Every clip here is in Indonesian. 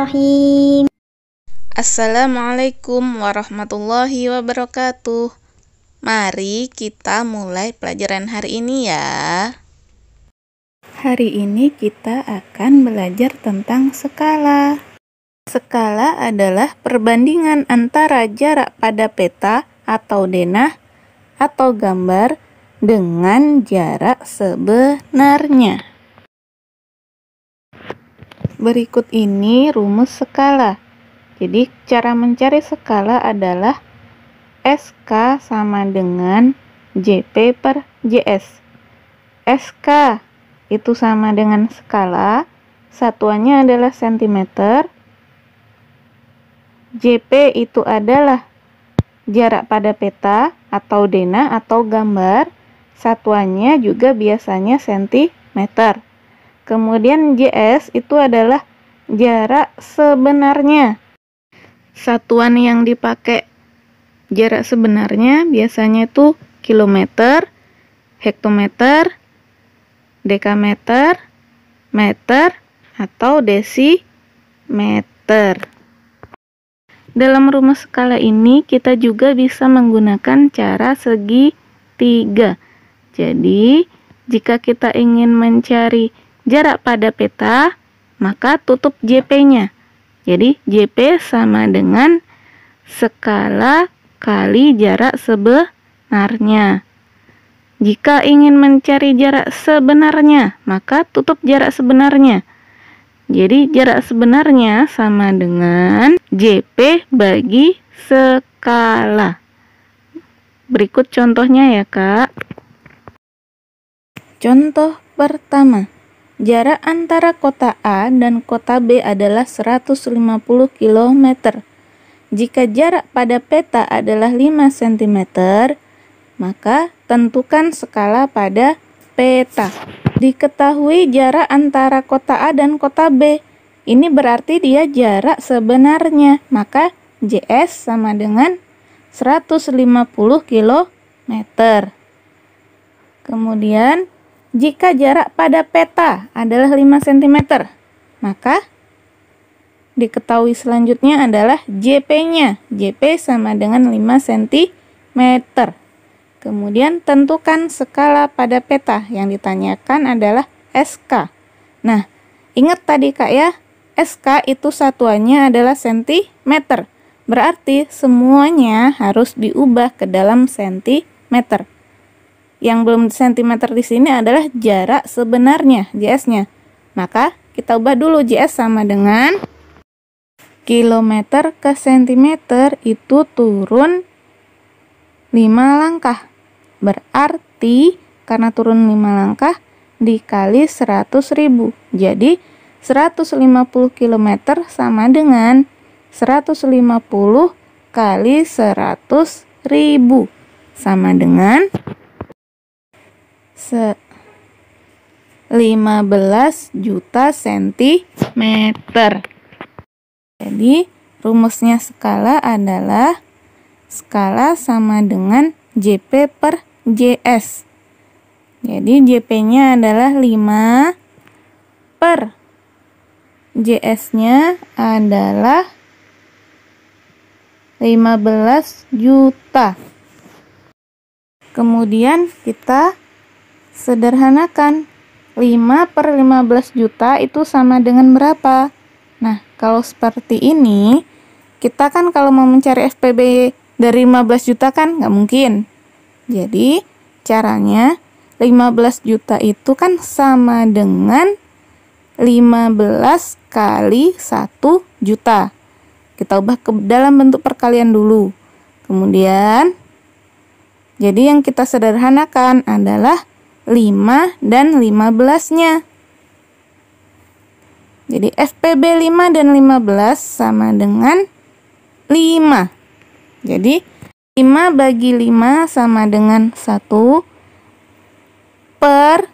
Bismillahirrahmanirrahim. Assalamualaikum warahmatullahi wabarakatuh. Mari kita mulai pelajaran hari ini ya. Hari ini kita akan belajar tentang skala. Skala adalah perbandingan antara jarak pada peta atau denah atau gambar dengan jarak sebenarnya. Berikut ini rumus skala. Jadi cara mencari skala adalah SK sama dengan JP per JS. SK itu sama dengan skala, satuannya adalah cm. JP itu adalah jarak pada peta atau denah atau gambar, satuannya juga biasanya cm. Kemudian JS itu adalah jarak sebenarnya. Satuan yang dipakai jarak sebenarnya biasanya itu kilometer, hektometer, dekameter, meter, atau desimeter. Dalam rumus skala ini kita juga bisa menggunakan cara segitiga. Jadi, jika kita ingin mencari jarak pada peta, maka tutup JP-nya. Jadi, JP sama dengan skala kali jarak sebenarnya. Jika ingin mencari jarak sebenarnya, maka tutup jarak sebenarnya. Jadi, jarak sebenarnya sama dengan JP bagi skala. Berikut contohnya ya, Kak. Contoh pertama. Jarak antara kota A dan kota B adalah 150 km. Jika jarak pada peta adalah 5 cm, maka tentukan skala pada peta. Diketahui jarak antara kota A dan kota B. Ini berarti dia jarak sebenarnya. Maka JS sama dengan 150 km. Kemudian jika jarak pada peta adalah 5 cm, maka diketahui selanjutnya adalah JP-nya. JP sama dengan 5 cm. Kemudian tentukan skala pada peta. Yang ditanyakan adalah SK. Nah, ingat tadi Kak ya, SK itu satuannya adalah cm. Berarti semuanya harus diubah ke dalam cm. Yang belum cm di sini adalah jarak sebenarnya, JS-nya. Maka kita ubah dulu, JS sama dengan kilometer ke cm itu turun 5 langkah. Berarti karena turun 5 langkah dikali 100.000. Jadi 150 km sama dengan 150 kali 100.000 sama dengan 15 juta sentimeter. Jadi rumusnya skala adalah skala sama dengan JP per JS. Jadi JP-nya adalah 5 per JS-nya adalah 15 juta. Kemudian kita sederhanakan, 5 per 15 juta itu sama dengan berapa? Nah, kalau seperti ini, kita kan kalau mau mencari FPB dari 15 juta kan nggak mungkin. Jadi, caranya 15 juta itu kan sama dengan 15 kali 1 juta. Kita ubah ke dalam bentuk perkalian dulu. Kemudian, jadi yang kita sederhanakan adalah 5 dan 15-nya. Jadi FPB 5 dan 15 sama dengan 5. Jadi 5 bagi 5 sama dengan 1 per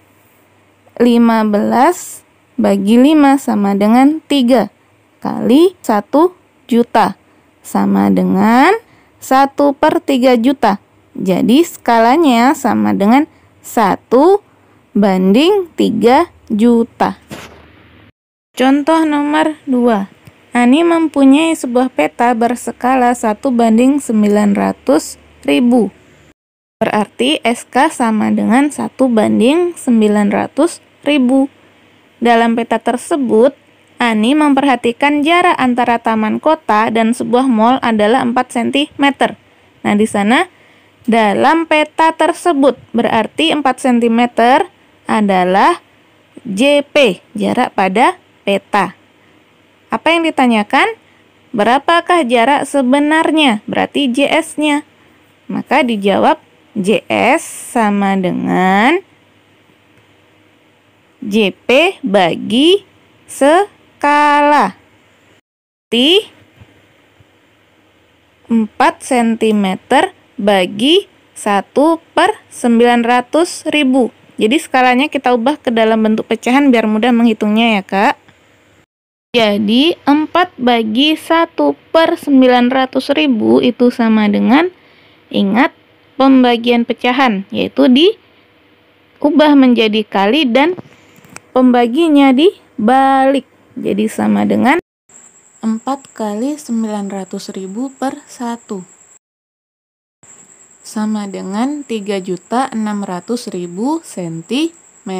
15 bagi 5 sama dengan 3 kali 1 juta sama dengan 1 per 3 juta. Jadi skalanya sama dengan 1 banding 3 juta. Contoh nomor 2. Ani mempunyai sebuah peta berskala 1:900.000. Berarti SK sama dengan 1:900.000. Dalam peta tersebut, Ani memperhatikan jarak antara taman kota dan sebuah mall adalah 4 cm. Nah, di sana dalam peta tersebut berarti 4 cm adalah JP, jarak pada peta. Apa yang ditanyakan? Berapakah jarak sebenarnya? Berarti JS-nya. Maka dijawab JS sama dengan JP bagi skala. Berarti 4 cm bagi 1/900.000. Jadi skalanya kita ubah ke dalam bentuk pecahan biar mudah menghitungnya ya, Kak. Jadi 4 bagi 1/900.000 itu sama dengan, ingat, pembagian pecahan, yaitu diubah menjadi kali dan pembaginya dibalik. Jadi sama dengan 4 kali 900.000 per 1. Sama dengan 3.600.000 cm.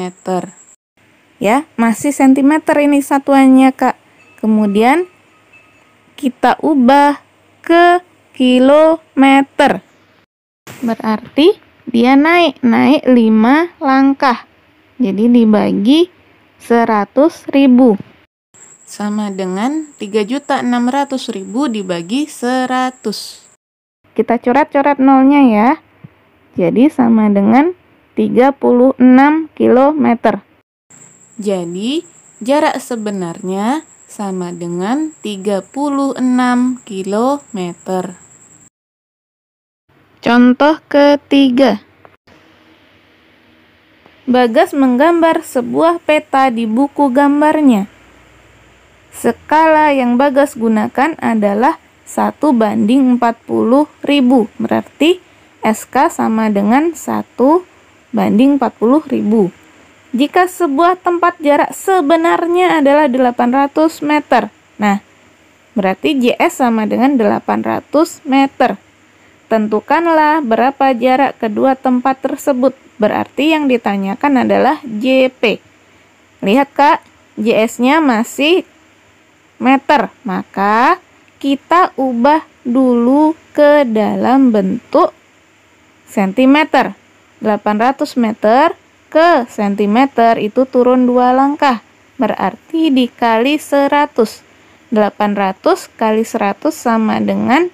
Ya, masih sentimeter ini satuannya, Kak. Kemudian kita ubah ke kilometer. Berarti dia naik 5 langkah. Jadi dibagi 100.000. Sama dengan 3.600.000 dibagi 100. Kita coret-coret nolnya ya. Jadi sama dengan 36 km. Jadi jarak sebenarnya sama dengan 36 km. Contoh ketiga. Bagas menggambar sebuah peta di buku gambarnya. Skala yang Bagas gunakan adalah 1:40.000. Berarti SK sama dengan 1:40.000. Jika sebuah tempat jarak sebenarnya adalah 800 meter. Nah, berarti JS sama dengan 800 meter. Tentukanlah berapa jarak kedua tempat tersebut. Berarti yang ditanyakan adalah JP. Lihat, Kak, JS-nya masih meter. Maka kita ubah dulu ke dalam bentuk sentimeter. 800 meter ke sentimeter itu turun 2 langkah. Berarti dikali 100. 800 kali 100 sama dengan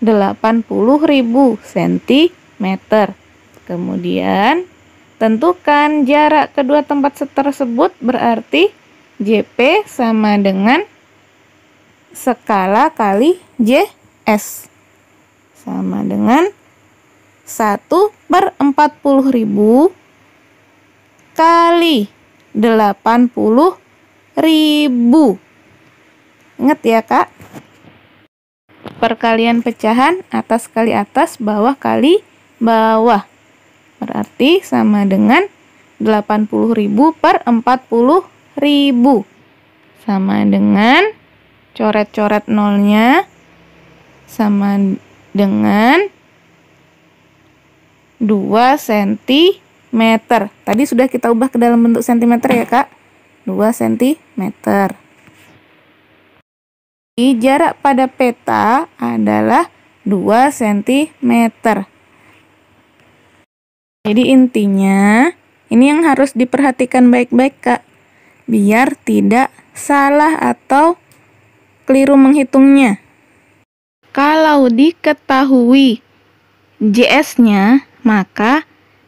80.000 cm. Kemudian tentukan jarak kedua tempat tersebut, berarti JP sama dengan skala kali JS. Sama dengan 1/40.000 kali 80.000. Ingat ya, Kak. Perkalian pecahan atas kali atas, bawah kali bawah. Berarti sama dengan 80.000 per 40.000. Sama dengan coret-coret nolnya sama dengan 2 cm. Tadi sudah kita ubah ke dalam bentuk cm ya, Kak. 2 cm. Jarak pada peta adalah 2 cm. Jadi intinya, ini yang harus diperhatikan baik-baik, Kak. Biar tidak salah atau keliru menghitungnya. Kalau diketahui JS-nya, maka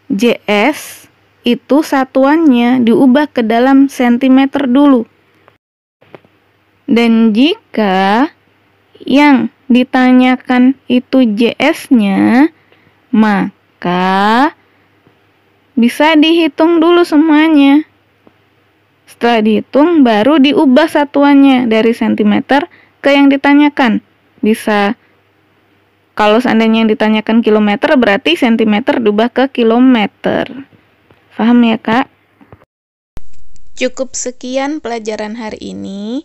JS itu satuannya diubah ke dalam sentimeter dulu. Dan jika yang ditanyakan itu JS-nya, maka bisa dihitung dulu semuanya. Setelah dihitung, baru diubah satuannya dari sentimeter ke yang ditanyakan. Bisa, kalau seandainya yang ditanyakan kilometer, berarti sentimeter diubah ke kilometer. Paham ya, Kak? Cukup sekian pelajaran hari ini.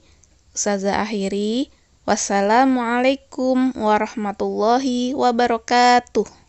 Ustazah akhiri. Wassalamualaikum warahmatullahi wabarakatuh.